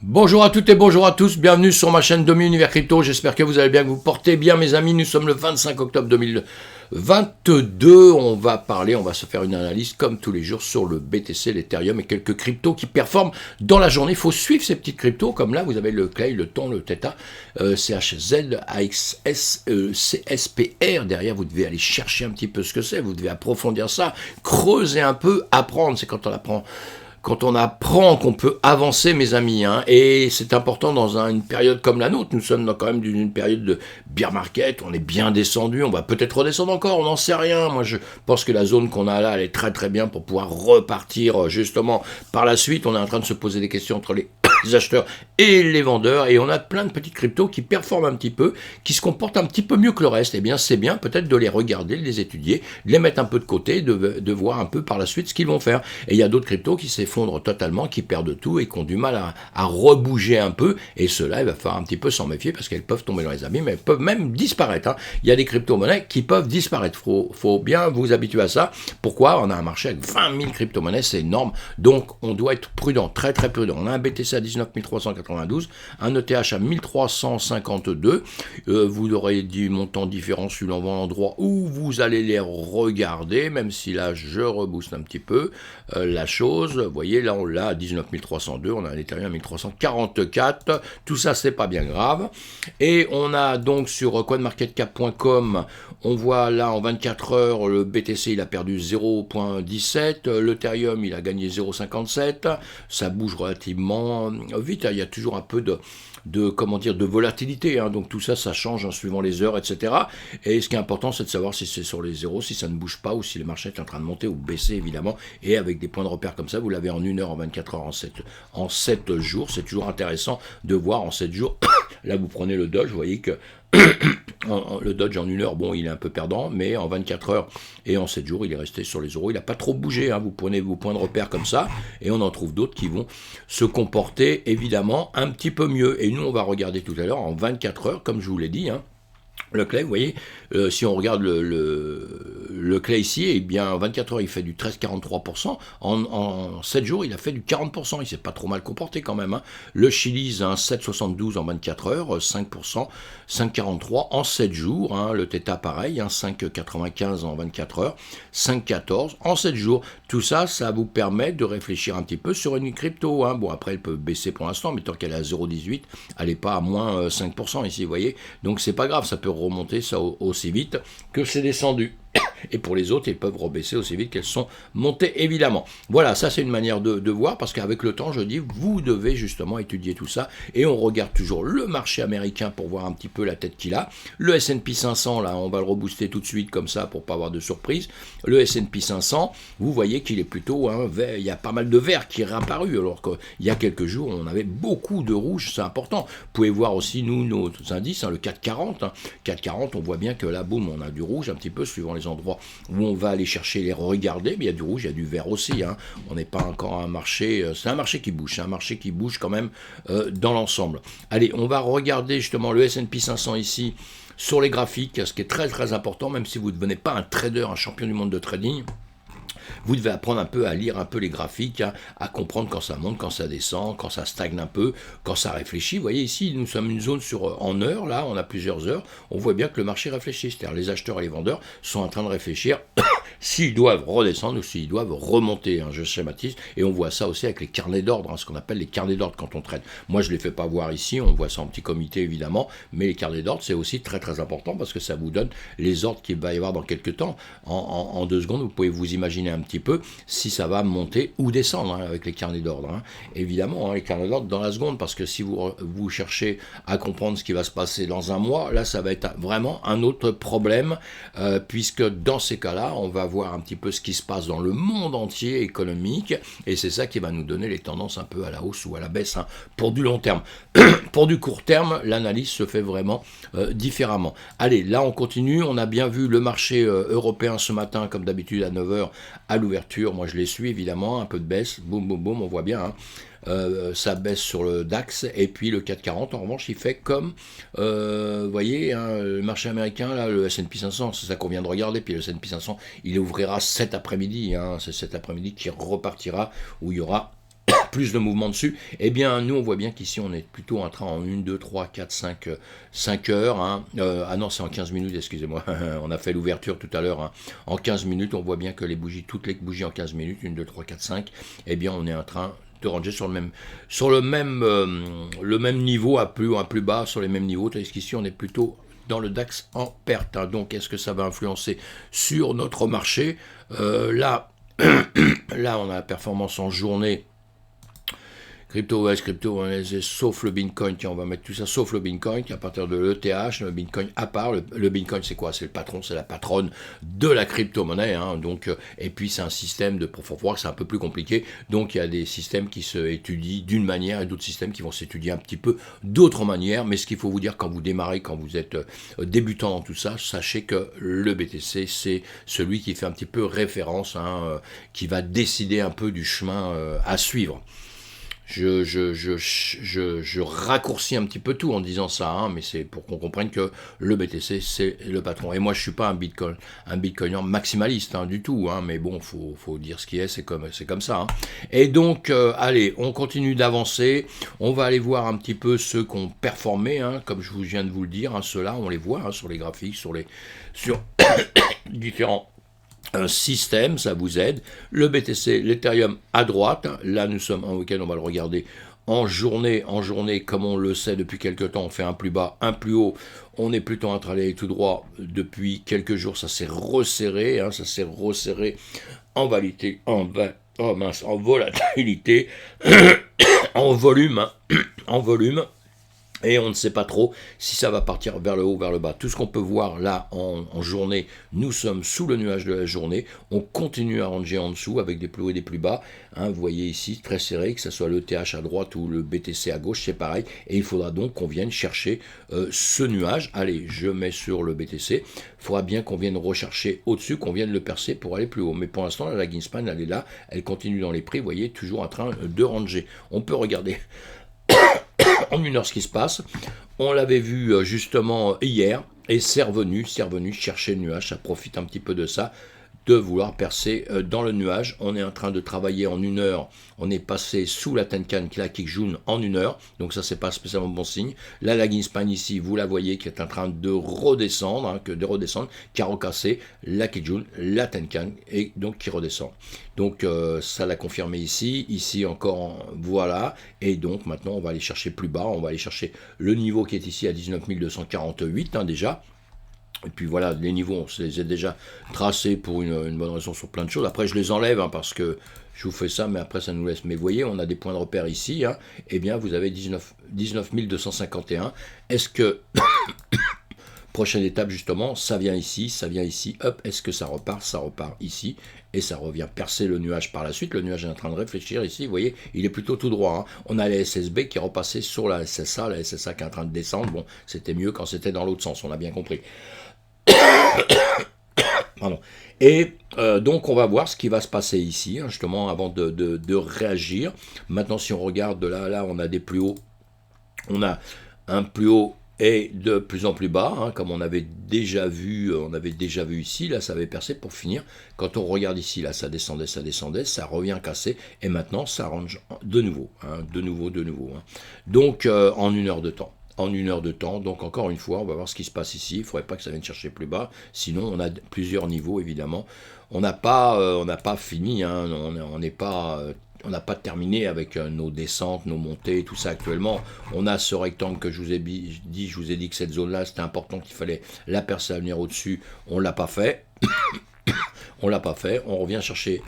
Bonjour à toutes et bonjour à tous, bienvenue sur ma chaîne Domi Univers Crypto, j'espère que vous allez bien, que vous portez bien mes amis, nous sommes le 25 octobre 2022, on va se faire une analyse comme tous les jours sur le BTC, l'Ethereum et quelques cryptos qui performent dans la journée. Il faut suivre ces petites cryptos, comme là vous avez le Clay, le Thon, le Theta, CHZ, AXS, CSPR, derrière vous devez aller chercher un petit peu ce que c'est, vous devez approfondir ça, creuser un peu, apprendre, c'est quand on apprend qu'on peut avancer, mes amis, hein, et c'est important dans une période comme la nôtre. Nous sommes quand même d'une période de bear market, on est bien descendu, on va peut-être redescendre encore, on n'en sait rien. Moi, je pense que la zone qu'on a là, elle est très très bien pour pouvoir repartir justement par la suite. On est en train de se poser des questions entre les acheteurs et les vendeurs, et on a plein de petites cryptos qui performent un petit peu, qui se comportent un petit peu mieux que le reste. Eh bien, c'est bien peut-être de les regarder, de les étudier, de les mettre un peu de côté, de voir un peu par la suite ce qu'ils vont faire. Et il y a d'autres cryptos qui s'effondrent totalement, qui perdent tout et qui ont du mal à rebouger un peu, et ceux-là, il va falloir un petit peu s'en méfier parce qu'elles peuvent tomber dans les abîmes, elles peuvent même disparaître, hein. Il y a des crypto-monnaies qui peuvent disparaître, faut bien vous habituer à ça. Pourquoi? On a un marché avec 20 000 crypto-monnaies, c'est énorme, donc on doit être prudent, très très prudent. On a un BTC à 19 392, un ETH à 1352, vous aurez des montants différents suivant l'endroit où vous allez les regarder, même si là je rebooste un petit peu la chose. Vous voyez, là on l'a à 19 302, on a un Ethereum à 1344, tout ça c'est pas bien grave. Et on a donc sur coinmarketcap.com, on voit là en 24 heures, le BTC il a perdu 0,17, l'Ethereum il a gagné 0,57, ça bouge relativement vite, hein. Il y a toujours un peu de volatilité, hein. Donc tout ça, ça change en suivant les heures, etc. Et ce qui est important, c'est de savoir si c'est sur les zéros, si ça ne bouge pas, ou si le marché est en train de monter ou baisser, évidemment. Et avec des points de repère comme ça, vous l'avez en 1 heure, en 24 heures, en 7 jours. C'est toujours intéressant de voir en 7 jours. Là, vous prenez le Doge, vous voyez que le Dodge en 1 heure, bon, il est un peu perdant, mais en 24 heures et en 7 jours, il est resté sur les euros. Il n'a pas trop bougé, hein. Vous prenez vos points de repère comme ça, et on en trouve d'autres qui vont se comporter, évidemment, un petit peu mieux. Et nous, on va regarder tout à l'heure, en 24 heures, comme je vous l'ai dit, hein, le Clay, vous voyez, si on regarde le Clay ici, eh bien, en 24 heures, il fait du 13,43%. En 7 jours, il a fait du 40%. Il s'est pas trop mal comporté quand même, hein. Le Chili's, hein, 7,72 en 24 heures, 5%, 5,43 en 7 jours. Hein. Le Theta, pareil, hein, 5,95 en 24 heures, 5,14 en 7 jours. Tout ça, ça vous permet de réfléchir un petit peu sur une crypto, hein. Bon, après, elle peut baisser pour l'instant, mais tant qu'elle est à 0,18, elle n'est pas à moins 5% ici, vous voyez. Donc, c'est pas grave, ça peut remonter ça aussi vite que c'est descendu. Et pour les autres, ils peuvent rebaisser aussi vite qu'elles sont montées, évidemment. Voilà, ça c'est une manière de voir, parce qu'avec le temps, je dis, vous devez justement étudier tout ça, et on regarde toujours le marché américain pour voir un petit peu la tête qu'il a. Le S&P 500, là, on va le rebooster tout de suite comme ça pour pas avoir de surprise. Le S&P 500, vous voyez qu'il est plutôt vert, il y a pas mal de vert qui est réapparu, alors qu'il y a quelques jours, on avait beaucoup de rouge, c'est important. Vous pouvez voir aussi, nous, nos indices, hein, le 440, hein. 440, on voit bien que là, boum, on a du rouge un petit peu, suivant les endroits où on va aller chercher les regarder, mais il y a du rouge, il y a du vert aussi, hein. On n'est pas encore un marché, c'est un marché qui bouge, c'est un marché qui bouge quand même dans l'ensemble. Allez, on va regarder justement le S&P 500 ici sur les graphiques, ce qui est très très important, même si vous ne devenez pas un trader, un champion du monde de trading. Vous devez apprendre un peu à lire un peu les graphiques, hein, à comprendre quand ça monte, quand ça descend, quand ça stagne un peu, quand ça réfléchit. Vous voyez ici, nous sommes une zone en heures, là, on a plusieurs heures. On voit bien que le marché réfléchit, c'est-à-dire les acheteurs et les vendeurs sont en train de réfléchir s'ils doivent redescendre ou s'ils doivent remonter, hein, je schématise, et on voit ça aussi avec les carnets d'ordre, hein, ce qu'on appelle les carnets d'ordre quand on traite. Moi, je ne les fais pas voir ici, on voit ça en petit comité évidemment, mais les carnets d'ordre, c'est aussi très très important parce que ça vous donne les ordres qu'il va y avoir dans quelques temps. En 2 secondes, vous pouvez vous imaginer un petit peu si ça va monter ou descendre, hein, avec les carnets d'ordre. Hein. Évidemment, hein, les carnets d'ordre dans la seconde, parce que si vous cherchez à comprendre ce qui va se passer dans un mois, là, ça va être vraiment un autre problème, puisque dans ces cas-là, on va voir un petit peu ce qui se passe dans le monde entier économique, et c'est ça qui va nous donner les tendances un peu à la hausse ou à la baisse, hein, pour du long terme. Pour du court terme, l'analyse se fait vraiment différemment. Allez, là on continue, on a bien vu le marché européen ce matin, comme d'habitude à 9 heures à l'ouverture, moi je les suis évidemment, un peu de baisse, boum boum boum, on voit bien, hein. Ça baisse sur le DAX, et puis le 440 en revanche il fait comme vous voyez, hein, le marché américain là, le S&P 500, c'est ça qu'on vient de regarder, puis le S&P 500 il ouvrira cet après-midi, hein, c'est cet après-midi qui repartira, où il y aura plus de mouvement dessus, eh bien nous on voit bien qu'ici on est plutôt en train en 1, 2, 3, 4, 5 heures, hein. Ah non c'est en 15 minutes, excusez-moi, on a fait l'ouverture tout à l'heure, hein. En 15 minutes on voit bien que les bougies, toutes les bougies en 15 minutes, 1, 2, 3, 4, 5, eh bien on est en train de ranger sur le même niveau, à plus haut, à plus bas, sur les mêmes niveaux, tandis qu'ici on est plutôt dans le DAX en perte, hein. Donc est-ce que ça va influencer sur notre marché? Là, là on a la performance en journée. Crypto, ouais, crypto, sauf le Bitcoin, tiens, on va mettre tout ça, sauf le Bitcoin, à partir de l'ETH, le Bitcoin à part, le Bitcoin c'est quoi? C'est le patron, c'est la patronne de la crypto-monnaie, hein, donc, et puis c'est un système faut voir que c'est un peu plus compliqué, donc il y a des systèmes qui se étudient d'une manière et d'autres systèmes qui vont s'étudier un petit peu d'autres manières, mais ce qu'il faut vous dire quand vous démarrez, quand vous êtes débutant dans tout ça, sachez que le BTC c'est celui qui fait un petit peu référence, hein, qui va décider un peu du chemin à suivre. Je raccourcis un petit peu tout en disant ça, hein, mais c'est pour qu'on comprenne que le BTC, c'est le patron. Et moi, je suis pas un bitcoiner maximaliste, hein, du tout, hein, mais bon, faut dire ce qui est, c'est comme ça. Hein. Et donc, allez, on continue d'avancer. On va aller voir un petit peu ceux qui ont performé, hein, comme je viens de vous le dire. Hein, ceux-là, on les voit hein, sur les graphiques, sur différents système, ça vous aide. Le BTC, l'Ethereum à droite. Là, nous sommes en week-end, on va le regarder en journée. En journée, comme on le sait depuis quelques temps, on fait un plus bas, un plus haut. On est plutôt en train d'aller tout droit. Depuis quelques jours, ça s'est resserré. Hein, ça s'est resserré en volatilité, en volatilité, en volume. Hein, en volume. Et on ne sait pas trop si ça va partir vers le haut ou vers le bas. Tout ce qu'on peut voir là en journée, nous sommes sous le nuage de la journée. On continue à ranger en dessous avec des plus hauts et des plus bas. Hein, vous voyez ici, très serré, que ce soit l'ETH à droite ou le BTC à gauche, c'est pareil. Et il faudra donc qu'on vienne chercher ce nuage. Allez, je mets sur le BTC. Il faudra bien qu'on vienne rechercher au-dessus, qu'on vienne le percer pour aller plus haut. Mais pour l'instant, la lagging span, elle est là. Elle continue dans les prix. Vous voyez, toujours en train de ranger. On peut regarder en une heure ce qui se passe. On l'avait vu justement hier et c'est revenu chercher le nuage. Ça profite un petit peu de ça, de vouloir percer dans le nuage. On est en train de travailler en une heure. On est passé sous la Tenkan Kijun en une heure. Donc ça, c'est pas spécialement bon signe. La lagging span ici, vous la voyez, qui est en train de redescendre, hein, qui a recassé la Kijun, la Tenkan, et donc qui redescend. Donc ça l'a confirmé ici. Ici encore, voilà. Et donc maintenant, on va aller chercher plus bas. On va aller chercher le niveau qui est ici à 19 248 hein, déjà. Et puis voilà, les niveaux, on se les a déjà tracés pour une bonne raison sur plein de choses. Après, je les enlève hein, parce que je vous fais ça, mais après, ça nous laisse. Mais vous voyez, on a des points de repère ici. Hein, eh bien, vous avez 19 251. Est-ce que... Prochaine étape, justement, ça vient ici, hop, est-ce que ça repart ici, et ça revient percer le nuage par la suite. Le nuage est en train de réfléchir ici, vous voyez, il est plutôt tout droit. Hein. On a la SSB qui est repassée sur la SSA qui est en train de descendre. Bon, c'était mieux quand c'était dans l'autre sens, on a bien compris. Pardon. Et donc on va voir ce qui va se passer ici, hein, justement, avant de réagir. Maintenant, si on regarde de là, on a des plus hauts. On a un plus haut et de plus en plus bas, hein, comme on avait déjà vu ici, là ça avait percé pour finir. Quand on regarde ici, là ça descendait, ça revient cassé, et maintenant ça range de nouveau, hein, de nouveau. Hein. Donc en une heure de temps. Donc encore une fois, on va voir ce qui se passe ici. Il ne faudrait pas que ça vienne chercher plus bas, sinon on a plusieurs niveaux évidemment. On n'a pas fini, hein, on n'est pas... on n'a pas terminé avec nos descentes, nos montées, tout ça actuellement. On a ce rectangle que je vous ai dit que cette zone-là, c'était important qu'il fallait la percer à venir au-dessus. On ne l'a pas fait. On revient chercher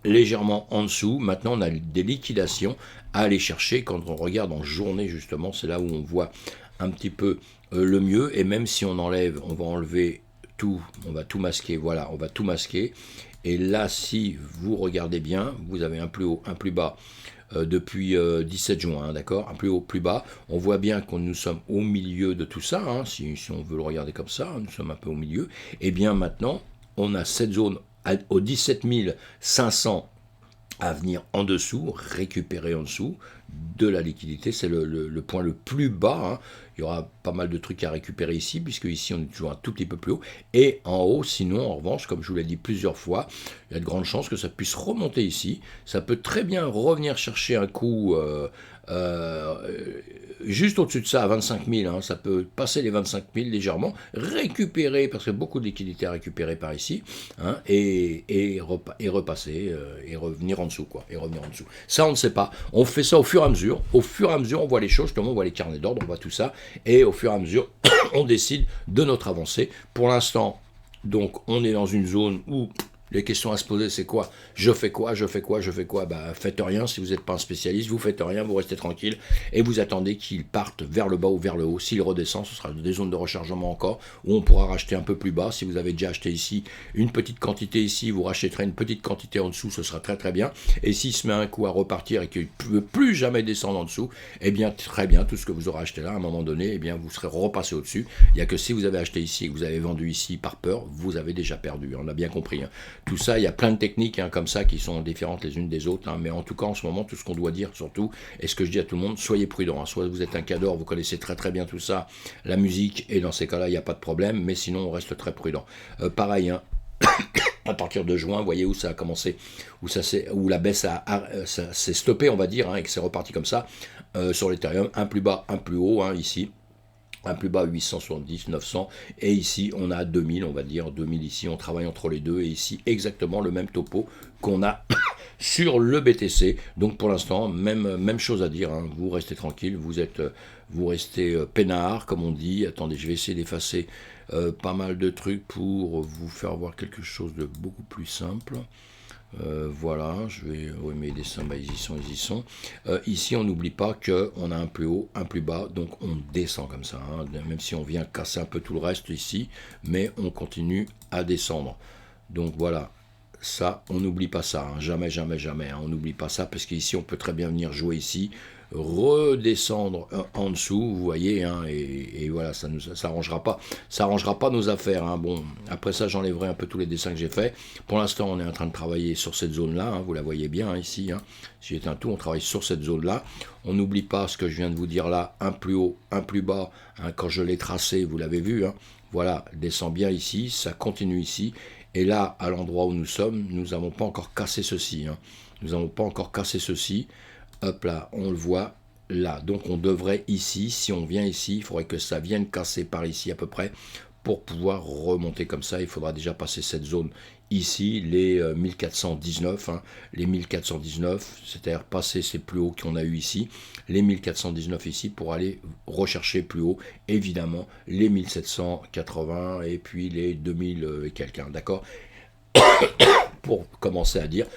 légèrement en dessous. Maintenant, on a des liquidations à aller chercher. Quand on regarde en journée, justement, c'est là où on voit un petit peu le mieux. Et même si on enlève, on va enlever tout, on va tout masquer. Voilà, on va tout masquer. Et là, si vous regardez bien, vous avez un plus haut, un plus bas depuis 17 juin, hein, d'accord, un plus haut, plus bas. On voit bien que nous sommes au milieu de tout ça, hein, si on veut le regarder comme ça, nous sommes un peu au milieu. Et bien maintenant, on a cette zone aux 17 500 à venir en dessous, récupérer en dessous de la liquidité. C'est le point le plus bas, hein. Il y aura pas mal de trucs à récupérer ici, puisque ici on est toujours un tout petit peu plus haut. Et en haut, sinon, en revanche, comme je vous l'ai dit plusieurs fois, il y a de grandes chances que ça puisse remonter ici. Ça peut très bien revenir chercher un coup juste au-dessus de ça, à 25 000. Hein. Ça peut passer les 25 000 légèrement, récupérer, parce qu'il y a beaucoup de liquidités à récupérer par ici, hein, et repasser, et revenir en dessous, quoi. Et revenir en dessous. Ça, on ne sait pas. On fait ça au fur et à mesure. Au fur et à mesure, on voit les choses, justement, on voit les carnets d'ordre, on voit tout ça. Et au fur et à mesure, on décide de notre avancée. Pour l'instant, donc, on est dans une zone où les questions à se poser, c'est quoi? Je fais quoi? Je fais quoi? Je fais quoi? Bah, faites rien si vous n'êtes pas un spécialiste, vous faites rien, vous restez tranquille et vous attendez qu'il parte vers le bas ou vers le haut. S'il redescend, ce sera des zones de rechargement encore où on pourra racheter un peu plus bas. Si vous avez déjà acheté ici une petite quantité ici, vous rachèterez une petite quantité en dessous, ce sera très très bien. Et s'il se met un coup à repartir et qu'il ne veut plus jamais descendre en dessous, eh bien très bien, tout ce que vous aurez acheté là, à un moment donné, eh bien vous serez repassé au-dessus. Il n'y a que si vous avez acheté ici et que vous avez vendu ici par peur, vous avez déjà perdu. On a bien compris. Hein. Tout ça, il y a plein de techniques comme ça qui sont différentes les unes des autres, mais en tout cas en ce moment, tout ce qu'on doit dire surtout, et ce que je dis à tout le monde, soyez prudents. Soit vous êtes un cador, vous connaissez très très bien tout ça, la musique, et dans ces cas-là, il n'y a pas de problème, mais sinon on reste très prudent. Pareil, à partir de juin, vous voyez où ça a commencé, où la baisse s'est stoppée, on va dire, et que c'est reparti comme ça, sur l'Ethereum, un plus bas, un plus haut, ici. Un plus bas 870, 900, et ici on a 2000, on va dire 2000 ici, on travaille entre les deux, et ici exactement le même topo qu'on a sur le BTC. Donc pour l'instant, même chose à dire, vous restez tranquille, vous restez peinard, comme on dit. Attendez, je vais essayer d'effacer pas mal de trucs pour vous faire voir quelque chose de beaucoup plus simple. Voilà, je vais. Oui, mes dessins, ils y sont. Ici, on n'oublie pas qu'on a un plus haut, un plus bas, donc on descend comme ça. Même si on vient casser un peu tout le reste ici, mais on continue à descendre. Donc voilà, ça, on n'oublie pas ça. Jamais, jamais, jamais. On n'oublie pas ça, parce qu'ici, on peut très bien venir jouer ici, redescendre en dessous, vous voyez, et voilà, ça arrangera pas nos affaires. Bon, après ça, j'enlèverai un peu tous les dessins que j'ai faits. Pour l'instant, on est en train de travailler sur cette zone-là, vous la voyez bien ici. Si j'éteins tout, on travaille sur cette zone-là. On n'oublie pas ce que je viens de vous dire là, un plus haut, un plus bas. Quand je l'ai tracé, vous l'avez vu. Voilà, descend bien ici, ça continue ici. Et là, à l'endroit où nous sommes, nous n'avons pas encore cassé ceci. Nous n'avons pas encore cassé ceci. Hop là, on le voit là. Donc on devrait ici, si on vient ici, il faudrait que ça vienne casser par ici à peu près pour pouvoir remonter comme ça. Il faudra déjà passer cette zone ici, les 1419, les 1419, c'est-à-dire passer ces plus hauts qu'on a eu ici, les 1419 ici pour aller rechercher plus haut, évidemment, les 1780 et puis les 2000 et quelqu'un, d'accord, pour commencer à dire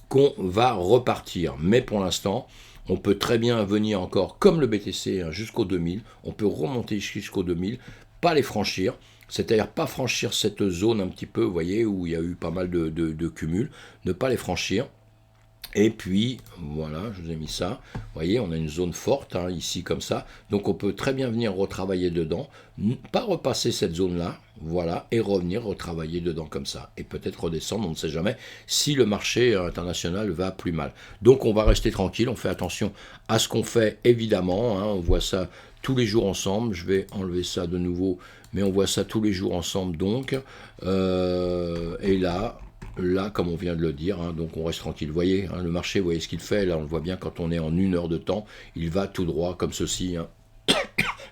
qu'on va repartir. Mais pour l'instant, on peut très bien venir encore, comme le BTC, jusqu'au 2000. On peut remonter jusqu'au 2000, pas les franchir. C'est-à-dire pas franchir cette zone un petit peu, vous voyez, où il y a eu pas mal de cumuls. Ne pas les franchir. Et puis, voilà, je vous ai mis ça. Vous voyez, on a une zone forte, ici, comme ça. Donc, on peut très bien venir retravailler dedans. Pas repasser cette zone-là, voilà, et revenir retravailler dedans comme ça. Et peut-être redescendre, on ne sait jamais, si le marché international va plus mal. Donc, on va rester tranquille, on fait attention à ce qu'on fait, évidemment. On voit ça tous les jours ensemble. Je vais enlever ça de nouveau, mais on voit ça tous les jours ensemble, donc. Et là, comme on vient de le dire, donc on reste tranquille. Vous voyez, le marché, vous voyez ce qu'il fait. Là, on le voit bien quand on est en 1 heure de temps. Il va tout droit, comme ceci.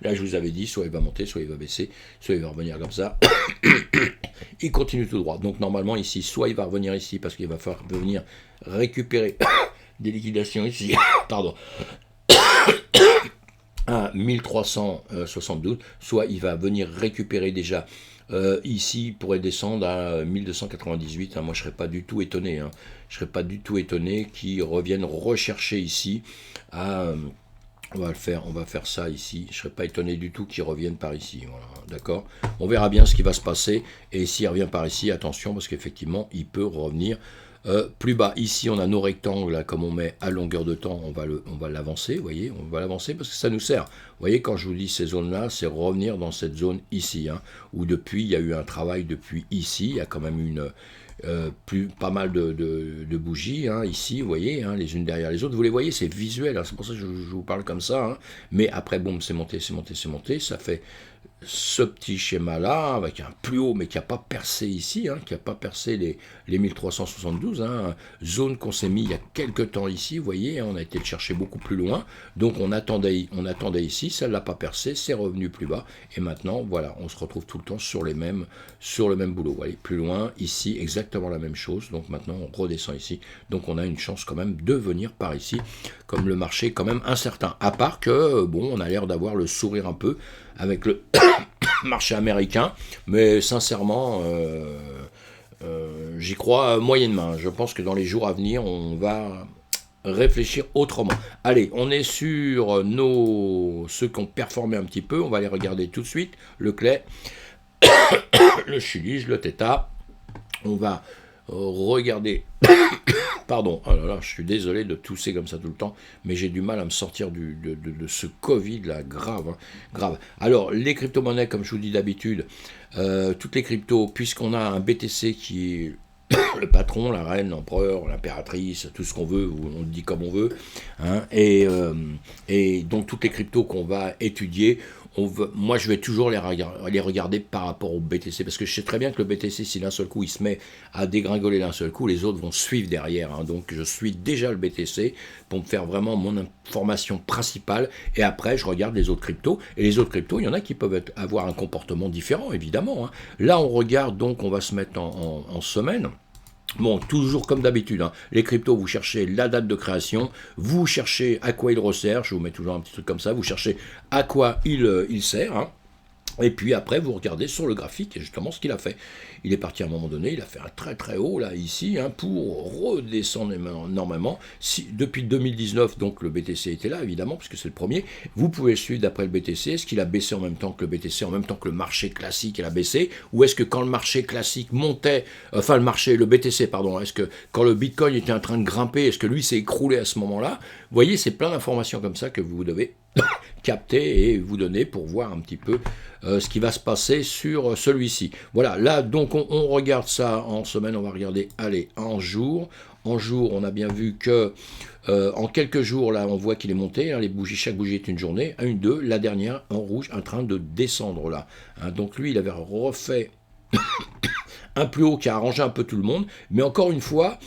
Là, je vous avais dit, soit il va monter, soit il va baisser, soit il va revenir comme ça. Il continue tout droit. Donc, normalement, ici, soit il va revenir ici, parce qu'il va falloir venir récupérer des liquidations ici. Pardon. À 1372, soit il va venir récupérer déjà ici, il pourrait descendre à 1298. Moi, je ne serais pas du tout étonné. Je ne serais pas du tout étonné qu'ils reviennent rechercher ici. On va faire ça ici. Je ne serais pas étonné du tout qu'ils reviennent par ici. Voilà, d'accord. On verra bien ce qui va se passer. Et s'il revient par ici, attention, parce qu'effectivement, il peut revenir plus bas. Ici, on a nos rectangles, là, comme on met à longueur de temps, on va l'avancer, vous voyez, on va l'avancer parce que ça nous sert. Vous voyez, quand je vous dis ces zones-là, c'est revenir dans cette zone ici, où depuis, il y a eu un travail depuis ici, il y a quand même pas mal de bougies, hein, ici, vous voyez, hein, les unes derrière les autres. Vous les voyez, c'est visuel, hein, c'est pour ça que je vous parle comme ça. Hein. Mais après, boum, c'est monté, c'est monté, c'est monté. Ça fait ce petit schéma-là, avec un plus haut, mais qui n'a pas percé ici, hein, qui n'a pas percé les 1372, hein, zone qu'on s'est mis il y a quelques temps ici, vous voyez, hein, on a été le chercher beaucoup plus loin, donc on attendait ici, ça ne l'a pas percé, c'est revenu plus bas, et maintenant, voilà, on se retrouve tout le temps sur le même boulot, vous voyez, plus loin, ici, exactement la même chose, donc maintenant on redescend ici, donc on a une chance quand même de venir par ici, comme le marché est quand même incertain, à part que, bon, on a l'air d'avoir le sourire un peu, avec le marché américain, mais sincèrement, j'y crois moyennement. Je pense que dans les jours à venir, on va réfléchir autrement. Allez, on est sur ceux qui ont performé un petit peu, on va les regarder tout de suite. Le Clay, le Chilige, le Theta. On va regarder... Pardon, oh là là, je suis désolé de tousser comme ça tout le temps, mais j'ai du mal à me sortir de ce Covid là, grave, hein, grave. Alors, les crypto-monnaies, comme je vous dis d'habitude, toutes les cryptos, puisqu'on a un BTC qui est le patron, la reine, l'empereur, l'impératrice, tout ce qu'on veut, on le dit comme on veut, hein, et donc toutes les cryptos qu'on va étudier, moi je vais toujours les regarder par rapport au BTC, parce que je sais très bien que le BTC, si d'un seul coup il se met à dégringoler d'un seul coup, les autres vont suivre derrière, hein, donc je suis déjà le BTC pour me faire vraiment mon information principale, et après je regarde les autres cryptos, et les autres cryptos, il y en a qui peuvent avoir un comportement différent, évidemment, hein. Là on regarde, donc on va se mettre en semaine. Bon, toujours comme d'habitude, hein, les cryptos, vous cherchez la date de création, vous cherchez à quoi il resserre, je vous mets toujours un petit truc comme ça, vous cherchez à quoi il sert, hein, et puis après, vous regardez sur le graphique justement ce qu'il a fait. Il est parti à un moment donné, il a fait un très très haut là, ici, hein, pour redescendre énormément. Depuis 2019, donc le BTC était là, évidemment, parce que c'est le premier. Vous pouvez le suivre d'après le BTC. Est-ce qu'il a baissé en même temps que le BTC, en même temps que le marché classique il a baissé? Ou est-ce que quand le marché classique montait, enfin le BTC, pardon, est-ce que quand le Bitcoin était en train de grimper, est-ce que lui s'est écroulé à ce moment-là? Vous voyez, c'est plein d'informations comme ça que vous devez capter et vous donner pour voir un petit peu ce qui va se passer sur celui-ci. Voilà, là donc on regarde ça en semaine, on va regarder, allez, en jour. En jour, on a bien vu que en quelques jours, là, on voit qu'il est monté, hein, les bougies, chaque bougie est une journée, une, deux, la dernière en rouge, en train de descendre là. Hein, donc lui, il avait refait un plus haut qui a arrangé un peu tout le monde, mais encore une fois,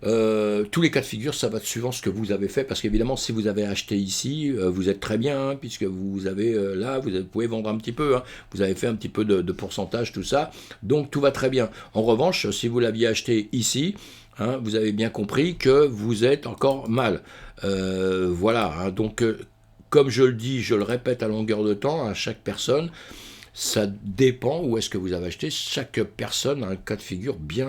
tous les cas de figure, ça va suivant ce que vous avez fait, parce qu'évidemment, si vous avez acheté ici, vous êtes très bien, hein, puisque vous avez là, vous pouvez vendre un petit peu, hein, vous avez fait un petit peu de pourcentage, tout ça, donc tout va très bien. En revanche, si vous l'aviez acheté ici, hein, vous avez bien compris que vous êtes encore mal. Voilà, hein, donc comme je le dis, je le répète à longueur de temps à chaque personne, ça dépend où est-ce que vous avez acheté. Chaque personne a un cas de figure bien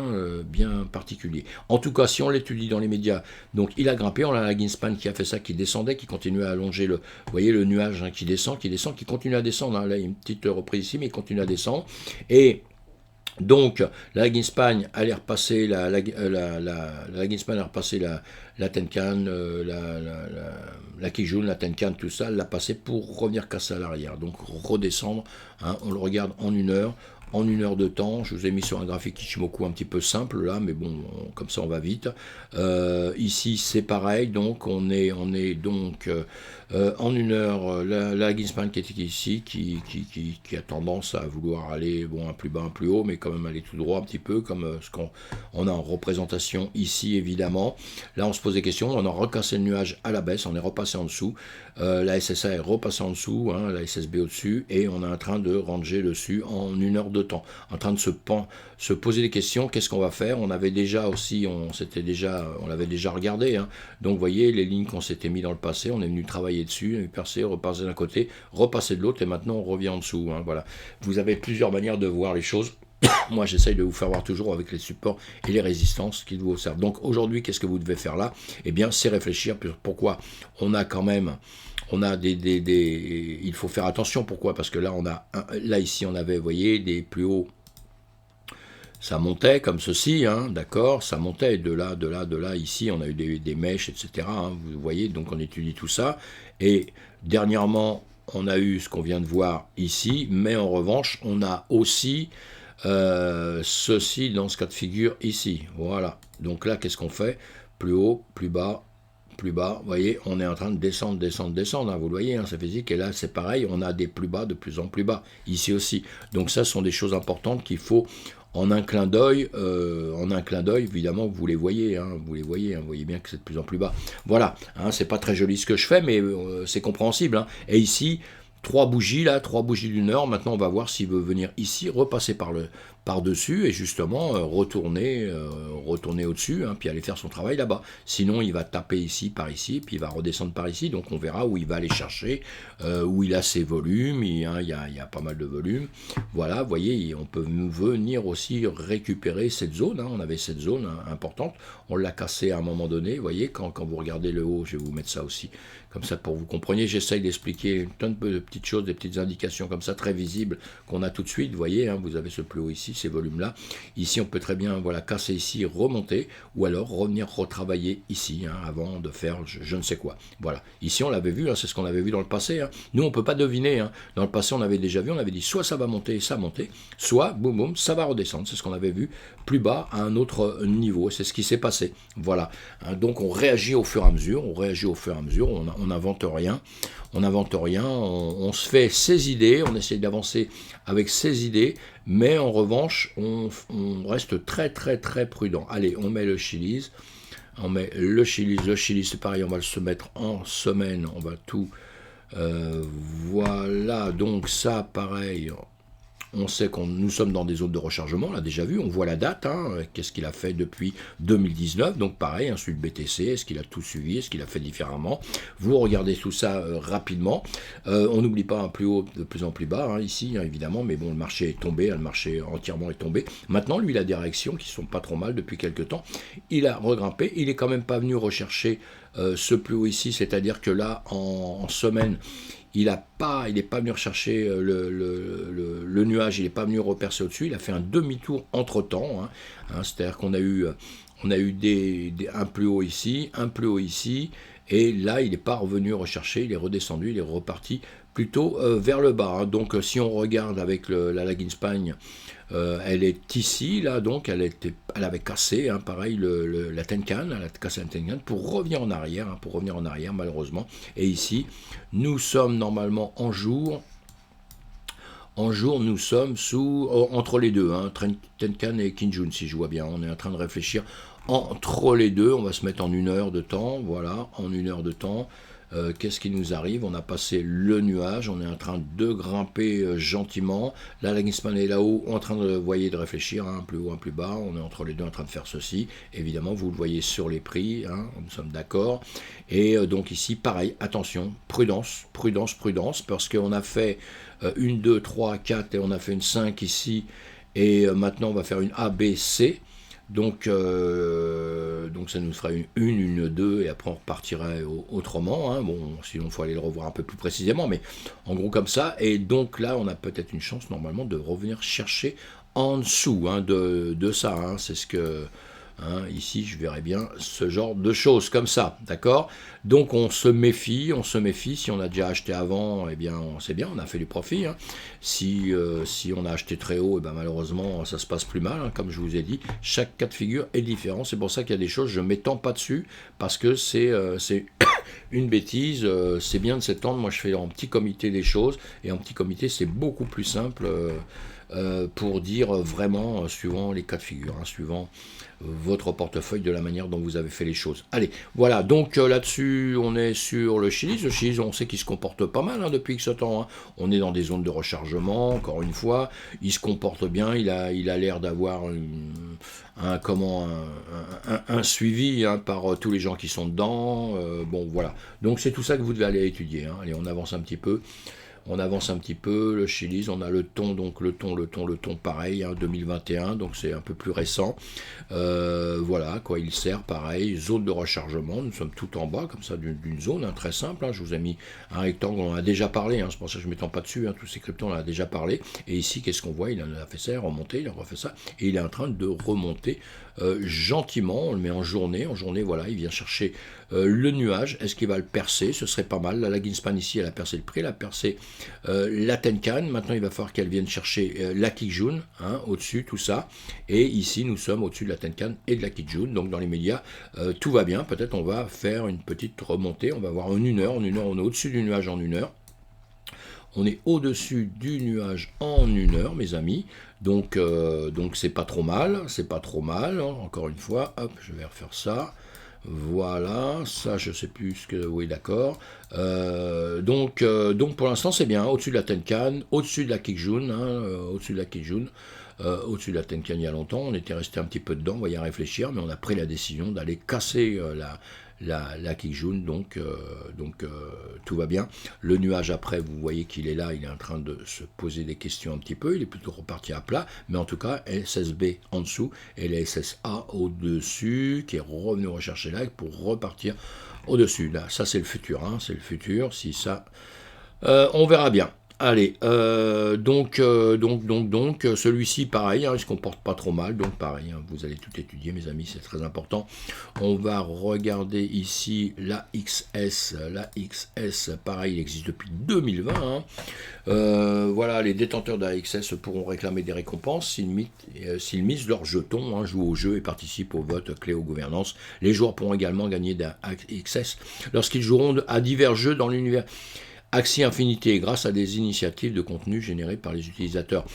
particulier. En tout cas, si on l'étudie dans les médias, donc il a grimpé, on a la Greenspan qui a fait ça, qui descendait, qui continue à allonger vous voyez le nuage, hein, qui descend, qui continue à descendre. Hein. Là, il y a une petite reprise ici, mais il continue à descendre. Et donc, la Greenspan allait repasser la Greenspan a repassé la Tenkan, la Kijun, la Tenkan, tout ça, elle l'a passé pour revenir casser à l'arrière. Donc, redescendre, hein, on le regarde en 1 heure. En 1 heure de temps, je vous ai mis sur un graphique Ichimoku un petit peu simple là, mais bon, comme ça on va vite. Ici c'est pareil, donc on est donc en 1 heure, la Greenspan qui est ici, qui a tendance à vouloir aller bon un plus bas, un plus haut, mais quand même aller tout droit un petit peu, comme ce qu'on a en représentation ici évidemment. Là on se pose des questions, on a recassé le nuage à la baisse, on est repassé en dessous. La SSA est repassée en dessous, hein, la SSB au-dessus, et on est en train de ranger dessus en 1 heure de temps, en train de se poser des questions, qu'est-ce qu'on va faire? On avait déjà aussi, on l'avait déjà regardé, hein. Donc vous voyez les lignes qu'on s'était mis dans le passé, on est venu travailler dessus, on est percé, repasser d'un côté, repasser de l'autre, et maintenant on revient en dessous, hein, voilà. Vous avez plusieurs manières de voir les choses. Moi, j'essaye de vous faire voir toujours avec les supports et les résistances qui vous servent. Donc aujourd'hui, qu'est-ce que vous devez faire là? Eh bien, c'est réfléchir. Pourquoi on a quand même... il faut faire attention. Pourquoi? Parce que là, là ici, on avait, vous voyez, des plus hauts. Ça montait comme ceci, hein, d'accord? Ça montait de là. Ici, on a eu des mèches, etc. Hein, vous voyez, donc on étudie tout ça. Et dernièrement, on a eu ce qu'on vient de voir ici, mais en revanche, on a aussi ceci dans ce cas de figure ici. Voilà. Donc là, qu'est-ce qu'on fait? Plus haut, plus bas, plus bas. Vous voyez, on est en train de descendre, descendre, descendre. Hein, vous le voyez, hein, c'est physique. Et là, c'est pareil, on a des plus bas de plus en plus bas. Ici aussi. Donc ça, ce sont des choses importantes qu'il faut en un clin d'œil, évidemment, vous les voyez, hein, vous voyez bien que c'est de plus en plus bas. Voilà, hein, c'est pas très joli ce que je fais, mais c'est compréhensible. Hein. Et ici, trois bougies là, trois bougies d'une heure. Maintenant, on va voir s'il veut venir ici, repasser par-dessus et justement retourner au-dessus, hein, puis aller faire son travail là-bas. Sinon, il va taper ici, puis il va redescendre par ici. Donc, on verra où il va aller chercher, où il a ses volumes. Il y a pas mal de volumes. Voilà, vous voyez, on peut venir aussi récupérer cette zone. Hein. On avait cette zone importante. On l'a cassée à un moment donné. Vous voyez, quand vous regardez le haut, je vais vous mettre ça aussi. Comme ça, pour que vous compreniez, j'essaye d'expliquer plein de petites choses, des petites indications comme ça, très visibles, qu'on a tout de suite. Vous voyez, hein, vous avez ce plus haut ici, ces volumes-là. Ici, on peut très bien casser ici, remonter, ou alors revenir retravailler ici, hein, avant de faire je ne sais quoi. Voilà. Ici, on l'avait vu, hein, c'est ce qu'on avait vu dans le passé. Hein. Nous, on ne peut pas deviner. Hein. Dans le passé, on avait déjà vu, on avait dit soit ça va monter, soit, boum, boum, ça va redescendre. C'est ce qu'on avait vu plus bas à un autre niveau. C'est ce qui s'est passé. Voilà. Hein, donc, on réagit au fur et à mesure. On n'invente rien. On se fait ses idées, on essaye d'avancer avec ses idées, mais en revanche, on reste très très très prudent. Allez, on met le Chili's. Le Chili's, c'est pareil, on va se mettre en semaine, on va tout... voilà, donc ça, pareil... On sait que nous sommes dans des zones de rechargement, on l'a déjà vu, on voit la date, hein, qu'est-ce qu'il a fait depuis 2019, donc pareil, hein, celui de BTC, est-ce qu'il a tout suivi, est-ce qu'il a fait différemment, vous regardez tout ça rapidement, on n'oublie pas un plus haut de plus en plus bas, hein, ici hein, évidemment, mais bon, le marché est tombé, le marché entièrement est tombé, maintenant lui il a des réactions qui sont pas trop mal depuis quelques temps, il a regrimpé, il est quand même pas venu rechercher ce plus haut ici, c'est-à-dire que là, en semaine, il n'est pas venu rechercher le nuage, il n'est pas venu repercer au-dessus, il a fait un demi-tour entre-temps, hein, c'est-à-dire qu'on a eu un plus haut ici, et là il n'est pas revenu rechercher, il est redescendu, il est reparti plutôt vers le bas. Hein. Donc si on regarde avec la Lagging Spine, elle est ici, là, donc elle avait cassé, hein, pareil, la Tenkan, elle a cassé la Tenkan pour revenir en arrière, malheureusement. Et ici, nous sommes normalement en jour. En jour, nous sommes entre les deux, hein, Tenkan et Kinjun, si je vois bien. On est en train de réfléchir entre les deux. On va se mettre en 1 heure de temps, voilà, en 1 heure de temps. Qu'est-ce qui nous arrive? On a passé le nuage, on est en train de grimper gentiment. Là, la Gisman est là-haut, en train de réfléchir, hein, un plus haut, un plus bas. On est entre les deux en train de faire ceci. Évidemment, vous le voyez sur les prix, hein, nous sommes d'accord. Et donc ici, pareil, attention, prudence, parce qu'on a fait 1, 2, 3, 4 et on a fait une 5 ici. Et maintenant, on va faire une A, B, C. Donc ça nous fera une 2, et après on repartirait autrement. Hein. Bon, sinon il faut aller le revoir un peu plus précisément, mais en gros comme ça. Et donc là, on a peut-être une chance normalement de revenir chercher en dessous hein, de ça. Hein. C'est ce que... Hein, ici, je verrais bien ce genre de choses comme ça, d'accord? Donc, on se méfie. Si on a déjà acheté avant, eh bien, c'est bien, on a fait du profit. Hein. Si on a acheté très haut, eh bien, malheureusement, ça se passe plus mal. Hein, comme je vous ai dit, chaque cas de figure est différent. C'est pour ça qu'il y a des choses, je ne m'étends pas dessus, parce que c'est une bêtise. C'est bien de s'étendre. Moi, je fais en petit comité les choses, et en petit comité, c'est beaucoup plus simple pour dire vraiment, suivant les cas de figure, hein, suivant votre portefeuille, de la manière dont vous avez fait les choses. Allez, voilà, donc là-dessus, on est sur le Chili's. Le Chili's, on sait qu'il se comporte pas mal hein, depuis ce temps. Hein. On est dans des zones de rechargement, encore une fois. Il se comporte bien, il a l'air d'avoir un suivi hein, par tous les gens qui sont dedans. Bon, voilà. Donc c'est tout ça que vous devez aller étudier. Hein. Allez, on avance un petit peu. Le Chili's, on a le ton pareil, hein, 2021, donc c'est un peu plus récent. Voilà, quoi, il sert pareil, zone de rechargement, nous sommes tout en bas, comme ça, d'une zone, hein, très simple. Hein, je vous ai mis un rectangle, on en a déjà parlé, hein, c'est pour ça que je ne m'étends pas dessus, hein, tous ces cryptos, on en a déjà parlé. Et ici, qu'est-ce qu'on voit? Il en a fait ça, remonté, il a refait ça, et il est en train de remonter gentiment. On le met en journée, voilà, il vient chercher le nuage, est-ce qu'il va le percer? Ce serait pas mal. La Ginspan ici, elle a percé le prix, elle a percé la Tenkan. Maintenant, il va falloir qu'elle vienne chercher la Kijun, hein, au-dessus, tout ça. Et ici, nous sommes au-dessus de la Tenkan et de la Kijun. Donc, dans les médias, tout va bien. Peut-être on va faire une petite remontée. On va voir en une heure. En une heure, on est au-dessus du nuage en une heure. On est au-dessus du nuage en une heure, mes amis. Donc c'est pas trop mal. C'est pas trop mal. Encore une fois, hop, je vais refaire ça. Voilà, ça je sais plus ce que... Oui, d'accord. Donc pour l'instant c'est bien, au-dessus de la Tenkan, au-dessus de la Kijun, hein, au-dessus de la Kijun, au-dessus de la Tenkan il y a longtemps, on était resté un petit peu dedans, on va y réfléchir, mais on a pris la décision d'aller casser la Kijun, donc tout va bien. Le nuage après, vous voyez qu'il est là, il est en train de se poser des questions un petit peu, il est plutôt reparti à plat, mais en tout cas, SSB en dessous et la SSA au-dessus, qui est revenu rechercher là pour repartir au-dessus. Là, ça c'est le futur, hein, c'est le futur, si ça... on verra bien. Allez, celui-ci, pareil, hein, il ne se comporte pas trop mal, donc pareil, hein, vous allez tout étudier, mes amis, c'est très important. On va regarder ici la XS, pareil, il existe depuis 2020, hein. Voilà, les détenteurs de la XS pourront réclamer des récompenses s'ils misent leurs jetons, hein, jouent au jeu et participent au vote clé aux gouvernances. Les joueurs pourront également gagner de la XS lorsqu'ils joueront à divers jeux dans l'univers Axie Infinité, grâce à des initiatives de contenu générées par les utilisateurs.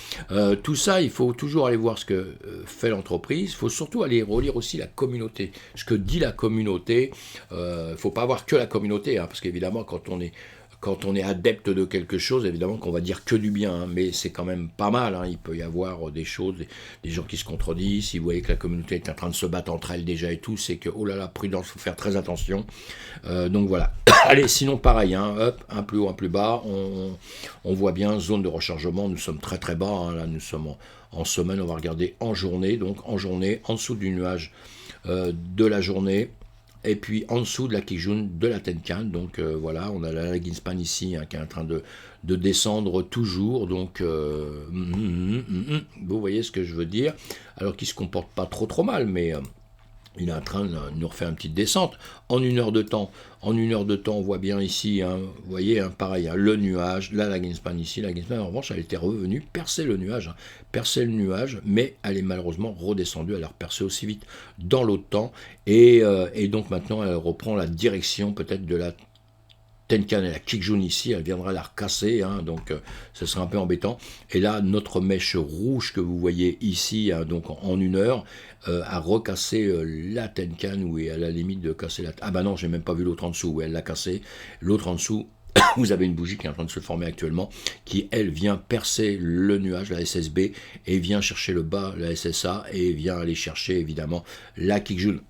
Tout ça, il faut toujours aller voir ce que fait l'entreprise. Il faut surtout aller relire aussi la communauté. Ce que dit la communauté. Il ne faut pas avoir que la communauté, hein, parce qu'évidemment, quand on est adepte de quelque chose, évidemment qu'on va dire que du bien, hein, mais c'est quand même pas mal, hein, il peut y avoir des choses, des gens qui se contredisent, si vous voyez que la communauté est en train de se battre entre elles déjà et tout, c'est que, oh là là, prudence, il faut faire très attention, donc voilà. Allez, sinon pareil, hein, hop, un plus haut, un plus bas, on voit bien, zone de rechargement, nous sommes très très bas, hein, là nous sommes en semaine, on va regarder en journée, donc en journée, en dessous du nuage de la journée, et puis en dessous de la Kijun de la Tenkan, donc voilà, on a la Ginspan ici, hein, qui est en train de descendre toujours, donc vous voyez ce que je veux dire, alors qu'il ne se comporte pas trop mal, mais il est en train de nous refaire une petite descente en une heure de temps. En une heure de temps, on voit bien ici, hein, vous voyez, hein, pareil, hein, le nuage, là la Ginspan ici, la Ginspan en revanche, elle était revenue percer le nuage, mais elle est malheureusement redescendue, elle a repercé aussi vite dans l'autre temps, et donc maintenant elle reprend la direction peut-être de la Tenkan et la Kijun ici, elle viendra la recasser, hein, donc ce serait un peu embêtant. Et là, notre mèche rouge que vous voyez ici, hein, donc en une heure, a recassé la Tenkan, où elle est à la limite de casser la... Ah bah non, j'ai même pas vu l'autre en dessous, où elle l'a cassé. L'autre en dessous, vous avez une bougie qui est en train de se former actuellement, qui, elle, vient percer le nuage, la SSB, et vient chercher le bas, la SSA, et vient aller chercher, évidemment, la Kijun.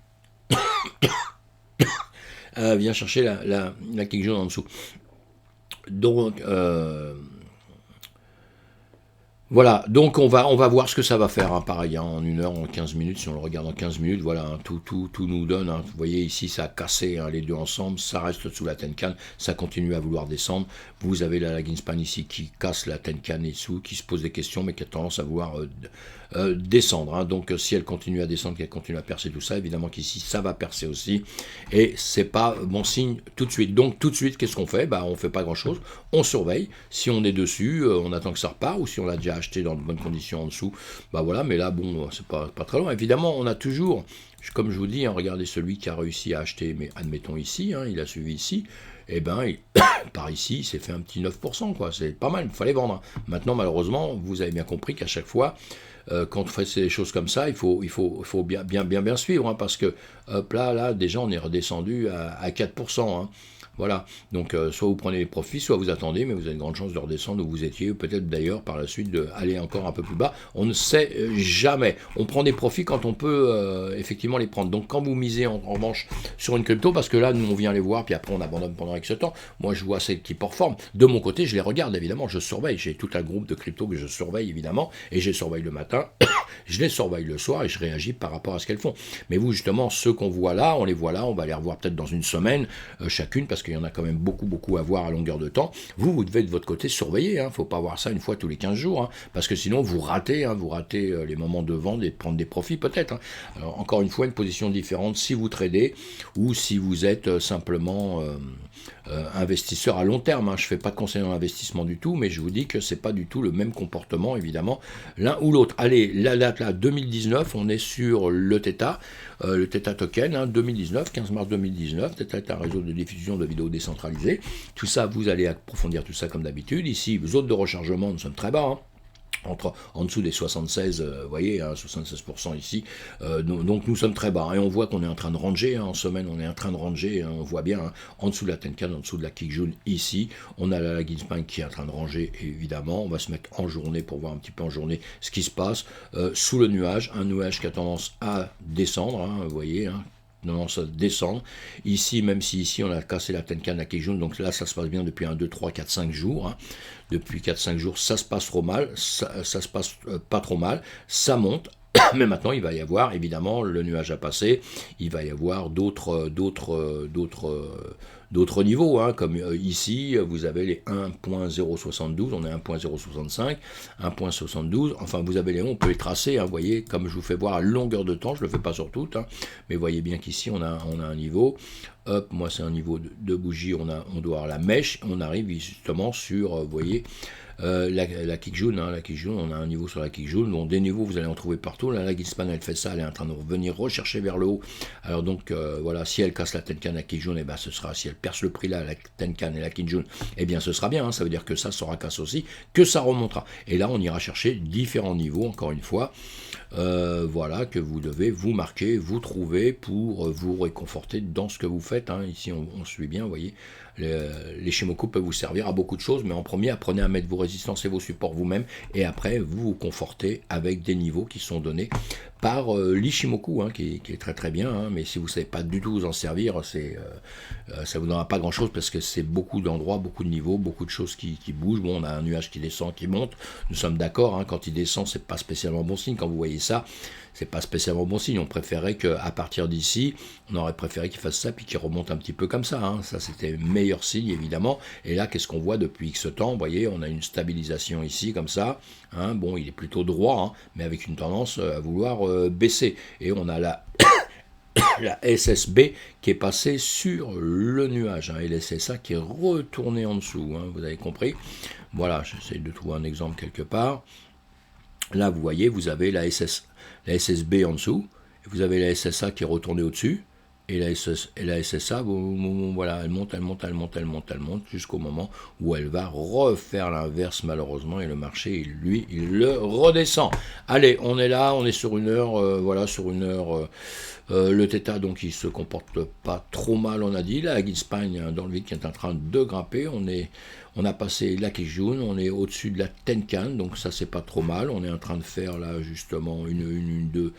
Vient chercher la Kijun en dessous. Donc, voilà, donc on va voir ce que ça va faire, hein, pareil, hein, en une heure, en 15 minutes, si on le regarde en 15 minutes, voilà, hein, tout nous donne, hein, vous voyez ici, ça a cassé, hein, les deux ensemble, ça reste sous la Tenkan, ça continue à vouloir descendre, vous avez la Ginspan ici qui casse la Tenkan et dessous, qui se pose des questions, mais qui a tendance à vouloir descendre, hein, donc si elle continue à descendre, qu'elle continue à percer tout ça, évidemment qu'ici, ça va percer aussi, et c'est pas bon signe tout de suite, donc tout de suite, qu'est-ce qu'on fait? Bah, on fait pas grand-chose, on surveille, si on est dessus, on attend que ça repart, ou si on l'a déjà acheté dans de bonnes conditions en dessous, bah voilà, mais là, bon, c'est pas très loin. Évidemment, on a toujours, comme je vous dis, hein, regardez celui qui a réussi à acheter, mais admettons ici, hein, il a suivi ici, et ben, par ici, il s'est fait un petit 9%, quoi, c'est pas mal, il fallait vendre. Hein. Maintenant, malheureusement, vous avez bien compris qu'à chaque fois, quand on fait des choses comme ça, il faut bien suivre, hein, parce que, hop là, déjà, on est redescendu à 4%, hein. Voilà, donc soit vous prenez les profits, soit vous attendez, mais vous avez une grande chance de redescendre où vous étiez, ou peut-être d'ailleurs par la suite d'aller encore un peu plus bas. On ne sait jamais. On prend des profits quand on peut effectivement les prendre. Donc quand vous misez en revanche sur une crypto, parce que là, nous on vient les voir, puis après on abandonne pendant X temps, moi je vois celles qui performent. De mon côté, je les regarde évidemment, je surveille. J'ai tout un groupe de crypto que je surveille évidemment, et je les surveille le matin. je les surveille le soir et je réagis par rapport à ce qu'elles font. Mais vous, justement, ceux qu'on voit là, on les voit là, on va les revoir peut-être dans une semaine chacune, parce qu'il y en a quand même beaucoup à voir à longueur de temps. Vous devez de votre côté surveiller, hein. Faut pas voir ça une fois tous les 15 jours, hein, parce que sinon vous ratez les moments de vente et de prendre des profits peut-être. Hein. Alors, encore une fois, une position différente si vous tradez ou si vous êtes simplement investisseur à long terme. Hein. Je ne fais pas de conseil en investissement du tout, mais je vous dis que c'est pas du tout le même comportement, évidemment, l'un ou l'autre. Allez, la date là, 2019, on est sur le Theta token, hein, 2019, 15 mars 2019, Theta est un réseau de diffusion de vidéos décentralisées. Tout ça, vous allez approfondir tout ça comme d'habitude. Ici, zone de rechargement, nous sommes très bas, hein. En dessous des 76, vous voyez, hein, 76% ici, donc nous sommes très bas, hein, et on voit qu'on est en train de ranger, hein, en semaine on est en train de ranger, hein, on voit bien, hein, en dessous de la Tenkan, en dessous de la Kijun ici, on a la Lagging Spine qui est en train de ranger, évidemment, on va se mettre en journée pour voir un petit peu en journée ce qui se passe, sous le nuage, un nuage qui a tendance à descendre, hein, vous voyez, hein, tendance à descendre. Ici, même si ici on a cassé la Tenkan, la Kijun, donc là ça se passe bien depuis 1, 2, 3, 4, 5 jours. Hein. Depuis 4-5 jours, ça se passe trop mal, ça se passe pas trop mal, ça monte. Mais maintenant, il va y avoir, évidemment, le nuage a passé, il va y avoir d'autres niveaux, hein, comme ici, vous avez les 1.072, on est 1.065, 1.72, enfin vous avez les on peut les tracer, hein, vous voyez, comme je vous fais voir à longueur de temps, je ne le fais pas sur toutes, hein, mais vous voyez bien qu'ici on a un niveau, hop, moi c'est un niveau de bougie, on doit avoir la mèche, on arrive justement sur, vous voyez, la Kijun, hein, on a un niveau sur la Kijun, donc des niveaux vous allez en trouver partout. Là, la Gilspan elle fait ça, elle est en train de revenir rechercher vers le haut. Alors donc voilà, si elle casse la Tenkan, la Kijun, et ben ce sera, si elle perce le prix là, la Tenkan et la Kijun, et bien ce sera bien, hein, ça veut dire que ça sera casse aussi, que ça remontera. Et là on ira chercher différents niveaux, encore une fois, voilà, que vous devez vous marquer, vous trouver pour vous réconforter dans ce que vous faites. Hein. Ici on suit bien, vous voyez. Les Shimoku peuvent vous servir à beaucoup de choses, mais en premier, apprenez à mettre vos résistances et vos supports vous-même, et après, vous vous confortez avec des niveaux qui sont donnés par l'Ishimoku, hein, qui est très très bien, hein, mais si vous ne savez pas du tout vous en servir, ça ne vous donnera pas grand-chose, parce que c'est beaucoup d'endroits, beaucoup de niveaux, beaucoup de choses qui bougent. Bon, on a un nuage qui descend, qui monte, nous sommes d'accord, hein, quand il descend, c'est pas spécialement bon signe, quand vous voyez ça, c'est pas spécialement bon signe. On préférait qu'à partir d'ici, on aurait préféré qu'il fasse ça puis qu'il remonte un petit peu comme ça. Hein. Ça, c'était le meilleur signe, évidemment. Et là, qu'est-ce qu'on voit depuis X temps? Vous voyez, on a une stabilisation ici, comme ça. Hein. Bon, il est plutôt droit, hein, mais avec une tendance à vouloir baisser. Et on a la SSB qui est passée sur le nuage. Hein, et la SSA qui est retournée en dessous. Hein, vous avez compris? Voilà, j'essaie de trouver un exemple quelque part. Là, vous voyez, vous avez la SSB en dessous, et vous avez la SSA qui est retournée au-dessus, et la SSA, voilà, elle monte, jusqu'au moment où elle va refaire l'inverse, malheureusement, et le marché, lui, il le redescend. Allez, on est là, on est sur une heure, voilà, sur une heure, le Theta, donc, il se comporte pas trop mal, on a dit, la Gilspan, dans le vide, qui est en train de grimper, on a passé la Kijun, on est au-dessus de la Tenkan, donc ça c'est pas trop mal. On est en train de faire là justement une 2,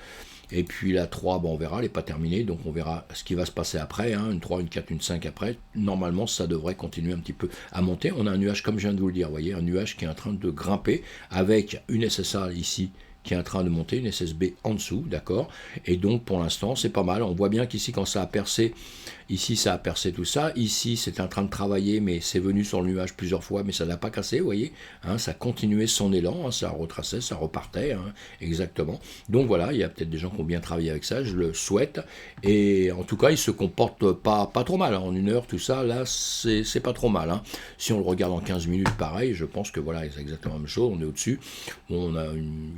et puis la 3, bon, on verra, elle n'est pas terminée, donc on verra ce qui va se passer après, hein, une 3, une 4, une 5 après. Normalement ça devrait continuer un petit peu à monter. On a un nuage, comme je viens de vous le dire, vous voyez, un nuage qui est en train de grimper, avec une SSA ici, qui est en train de monter, une SSB en dessous, d'accord. Et donc pour l'instant c'est pas mal. On voit bien qu'ici quand ça a percé, ici ça a percé tout ça, ici c'est en train de travailler, mais c'est venu sur le nuage plusieurs fois, mais ça n'a pas cassé, vous voyez, hein, ça continuait son élan, hein, ça retraçait, ça repartait, hein, exactement. Donc voilà, il y a peut-être des gens qui ont bien travaillé avec ça, je le souhaite, et en tout cas il se comporte pas trop mal, hein. En une heure, tout ça, là c'est pas trop mal, hein. Si on le regarde en 15 minutes, pareil, je pense que voilà, c'est exactement la même chose, on est au-dessus, bon,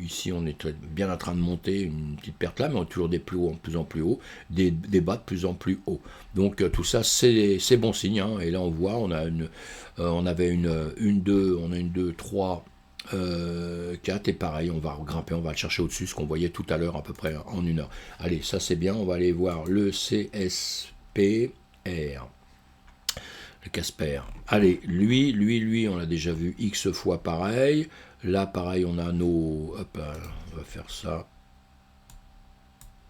ici on est bien en train de monter, une petite perte là, mais on a toujours des plus hauts, de plus en plus haut, des bas de plus en plus haut. Donc tout ça c'est bon signe, hein. Et là on voit, on avait une 2, 3, 4, et pareil, on va grimper, on va le chercher au-dessus, ce qu'on voyait tout à l'heure à peu près en une heure. Allez, ça c'est bien, on va aller voir le CSPR. Le Casper. Allez, lui, on l'a déjà vu X fois pareil. Là, pareil, on a nos... Hop, on va faire ça.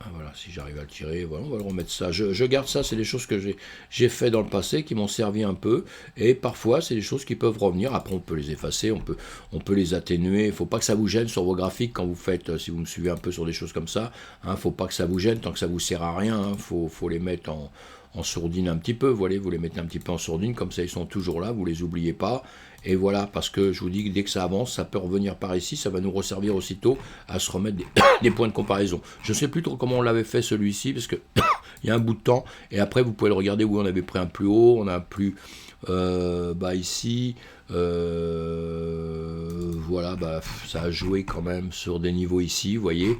Ah, voilà, si j'arrive à le tirer, voilà, on va le remettre ça. Je garde ça, c'est des choses que j'ai fait dans le passé, qui m'ont servi un peu, et parfois c'est des choses qui peuvent revenir. Après on peut les effacer, on peut les atténuer. Il ne faut pas que ça vous gêne sur vos graphiques quand vous faites, si vous me suivez un peu sur des choses comme ça. Il ne faut pas que ça vous gêne tant que ça vous sert à rien. Faut les mettre en sourdine un petit peu, voilà, vous les mettez un petit peu en sourdine, comme ça ils sont toujours là, vous les oubliez pas, et voilà, parce que je vous dis que dès que ça avance, ça peut revenir par ici, ça va nous resservir aussitôt à se remettre des points de comparaison. Je ne sais plus trop comment on l'avait fait celui-ci, parce que il y a un bout de temps, et après vous pouvez le regarder où on avait pris un plus haut, on a plus ici, voilà, ça a joué quand même sur des niveaux ici, vous voyez,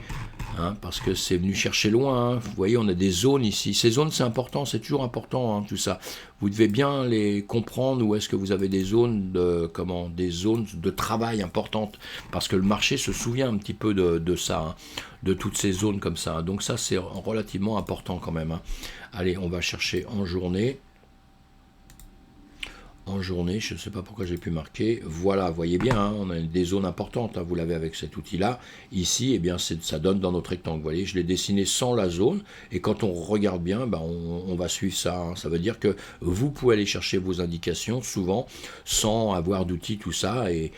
hein, parce que c'est venu chercher loin, hein. Vous voyez, on a des zones ici, ces zones c'est important, c'est toujours important, hein, tout ça. Vous devez bien les comprendre, où est-ce que vous avez des zones de travail importantes, parce que le marché se souvient un petit peu de ça, hein, de toutes ces zones comme ça, hein. Donc ça c'est relativement important quand même, hein. Allez, on va chercher en journée. En journée, je ne sais pas pourquoi j'ai pu marquer, voilà, vous voyez bien, hein, on a des zones importantes, hein, vous l'avez avec cet outil-là, ici, eh bien, ça donne dans notre rectangle, vous voyez, je l'ai dessiné sans la zone, et quand on regarde bien, on va suivre ça, hein. Ça veut dire que vous pouvez aller chercher vos indications, souvent, sans avoir d'outils, tout ça, et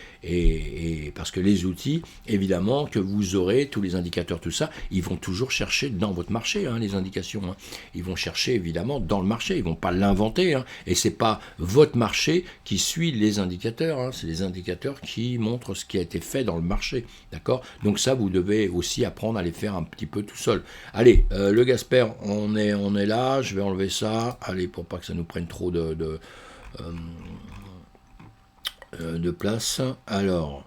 parce que les outils, évidemment, que vous aurez, tous les indicateurs, tout ça, ils vont toujours chercher dans votre marché, hein, les indications, hein. Ils vont chercher, évidemment, dans le marché, ils ne vont pas l'inventer, hein, et c'est pas votre marché qui suit les indicateurs, hein. C'est les indicateurs qui montrent ce qui a été fait dans le marché, d'accord? Donc ça, vous devez aussi apprendre à les faire un petit peu tout seul. Allez, le Gasper, on est là, je vais enlever ça, allez, pour pas que ça nous prenne trop de place. Alors,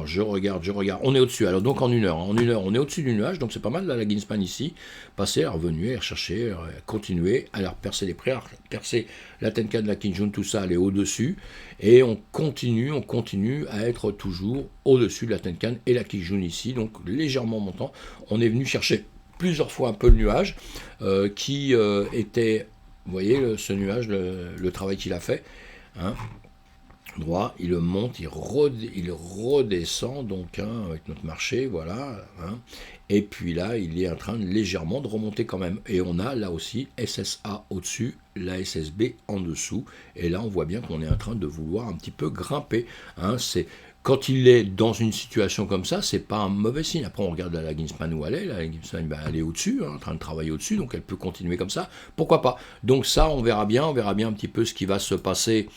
je regarde, on est au-dessus, alors donc en une heure, on est au-dessus du nuage, donc c'est pas mal là, la Ginspan ici, passer, à revenir, à rechercher, à continuer, à percer les prix, à percer la Tenkan, la Kijun, tout ça, aller au-dessus, et on continue à être toujours au-dessus de la Tenkan et la Kijun ici, donc légèrement montant. On est venu chercher plusieurs fois un peu le nuage, qui était, vous voyez, ce nuage, le travail qu'il a fait, hein, droit, il monte, il redescend, donc, hein, avec notre marché, voilà, hein, et puis là, il est en train légèrement de remonter quand même, et on a là aussi SSA au-dessus, la SSB en dessous, et là on voit bien qu'on est en train de vouloir un petit peu grimper, hein, quand il est dans une situation comme ça, c'est pas un mauvais signe. Après, on regarde la Ginspan où elle est. La Ginspan, elle est au-dessus, hein, en train de travailler au-dessus, donc elle peut continuer comme ça. Pourquoi pas? Donc ça, on verra bien un petit peu ce qui va se passer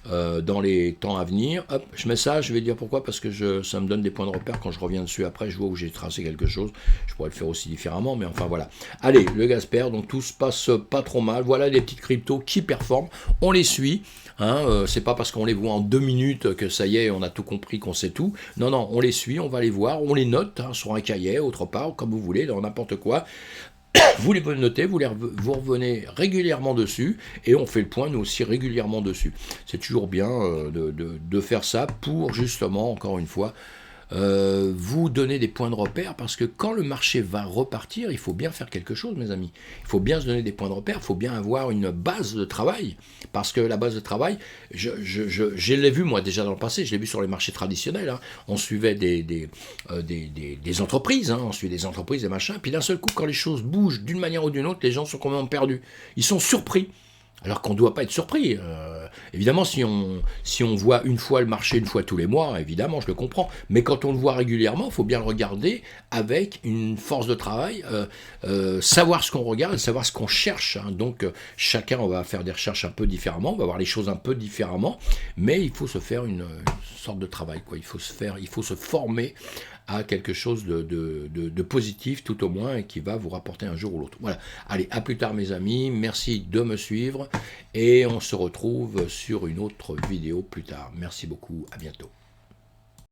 dans les temps à venir. Hop, je mets ça, je vais dire pourquoi, parce que ça me donne des points de repère. Quand je reviens dessus après, je vois où j'ai tracé quelque chose. Je pourrais le faire aussi différemment, mais enfin voilà. Allez, le Gasper, donc tout se passe pas trop mal. Voilà les petites cryptos qui performent. On les suit. Hein, c'est pas parce qu'on les voit en 2 minutes que ça y est, on a tout compris, qu'on sait tout. Non, non, on les suit, on va les voir, on les note, hein, sur un cahier, autre part, comme vous voulez, dans n'importe quoi. Vous les notez, vous revenez régulièrement dessus, et on fait le point, nous aussi, régulièrement dessus. C'est toujours bien de faire ça pour, justement, encore une fois, vous donner des points de repère, parce que quand le marché va repartir, il faut bien faire quelque chose, mes amis. Il faut bien se donner des points de repère, il faut bien avoir une base de travail, parce que la base de travail, je l'ai vu moi déjà dans le passé, je l'ai vu sur les marchés traditionnels, hein. On suivait des entreprises, hein, on suivait des entreprises, des machins, puis d'un seul coup, quand les choses bougent d'une manière ou d'une autre, les gens sont complètement perdus, ils sont surpris. Alors qu'on ne doit pas être surpris. Évidemment, si on voit une fois le marché, une fois tous les mois, évidemment, je le comprends. Mais quand on le voit régulièrement, il faut bien le regarder avec une force de travail, savoir ce qu'on regarde, savoir ce qu'on cherche, hein. Donc, chacun, on va faire des recherches un peu différemment, on va voir les choses un peu différemment, mais il faut se faire une sorte de travail, quoi. Il faut se former à quelque chose de positif, tout au moins, et qui va vous rapporter un jour ou l'autre. Voilà. Allez, à plus tard, mes amis. Merci de me suivre. Et on se retrouve sur une autre vidéo plus tard. Merci beaucoup. À bientôt.